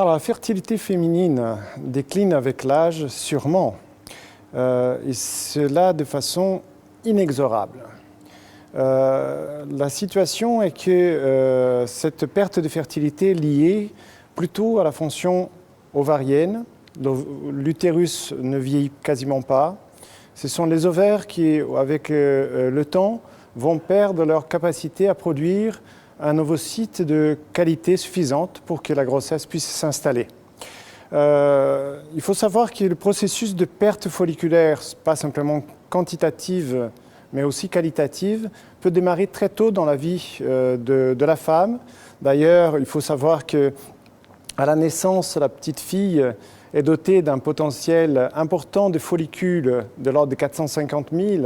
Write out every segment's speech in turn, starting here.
Alors, la fertilité féminine décline avec l'âge, sûrement, et cela de façon inexorable. La situation est que cette perte de fertilité est liée plutôt à la fonction ovarienne. L'utérus ne vieillit quasiment pas. Ce sont les ovaires qui, avec le temps, vont perdre leur capacité à produire un ovocyte de qualité suffisante pour que la grossesse puisse s'installer. Il faut savoir que le processus de perte folliculaire, pas simplement quantitative, mais aussi qualitative, peut démarrer très tôt dans la vie de la femme. D'ailleurs, il faut savoir qu'à la naissance, la petite fille est dotée d'un potentiel important de follicules de l'ordre de 450 000.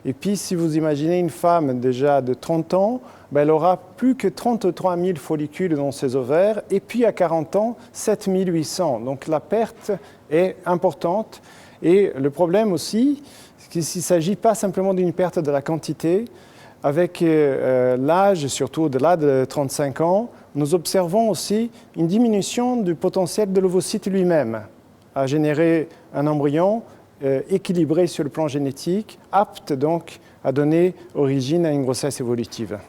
Et puis, si vous imaginez une femme déjà de 30 ans, elle aura plus que 33 000 follicules dans ses ovaires. Et puis, à 40 ans, 7 800. Donc, la perte est importante. Et le problème aussi, c'est qu'il ne s'agit pas simplement d'une perte de la quantité. Avec l'âge, surtout au-delà de 35 ans, nous observons aussi une diminution du potentiel de l'ovocyte lui-même à générer un embryon équilibré sur le plan génétique, apte donc à donner origine à une grossesse évolutive.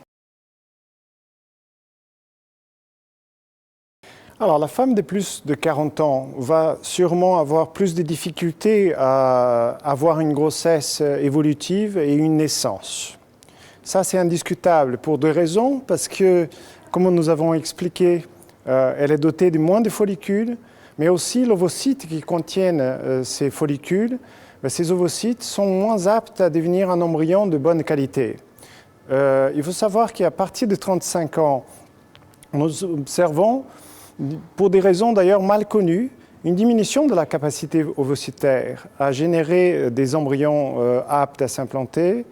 Alors, la femme de plus de 40 ans va sûrement avoir plus de difficultés à avoir une grossesse évolutive et une naissance. Ça, c'est indiscutable pour deux raisons, parce que, comme nous avons expliqué, elle est dotée de moins de follicules, mais aussi l'ovocyte qui contiennent ces follicules, ces ovocytes sont moins aptes à devenir un embryon de bonne qualité. Il faut savoir qu'à partir de 35 ans, nous observons, pour des raisons d'ailleurs mal connues, une diminution de la capacité ovocytaire à générer des embryons aptes à s'implanter.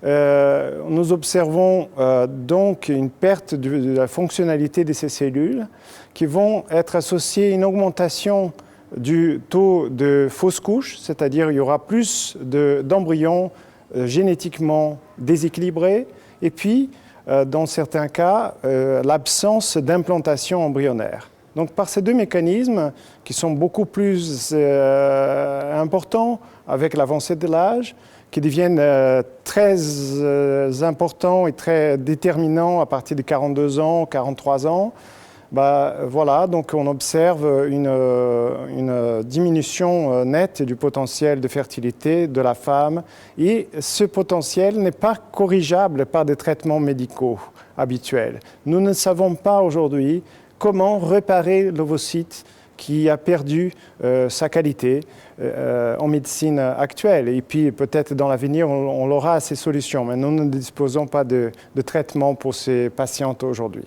Nous observons donc une perte de la fonctionnalité de ces cellules qui vont être associées à une augmentation du taux de fausses couches, c'est-à-dire il y aura plus d'embryons génétiquement déséquilibrés, et puis dans certains cas, l'absence d'implantation embryonnaire. Donc par ces deux mécanismes qui sont beaucoup plus importants avec l'avancée de l'âge, qui deviennent très importants et très déterminants à partir de 42 ans, 43 ans, voilà, donc on observe une diminution nette du potentiel de fertilité de la femme, et ce potentiel n'est pas corrigeable par des traitements médicaux habituels. Nous ne savons pas aujourd'hui comment réparer l'ovocyte qui a perdu sa qualité en médecine actuelle. Et puis peut-être dans l'avenir, on aura ces solutions, mais nous ne disposons pas de traitement pour ces patientes aujourd'hui.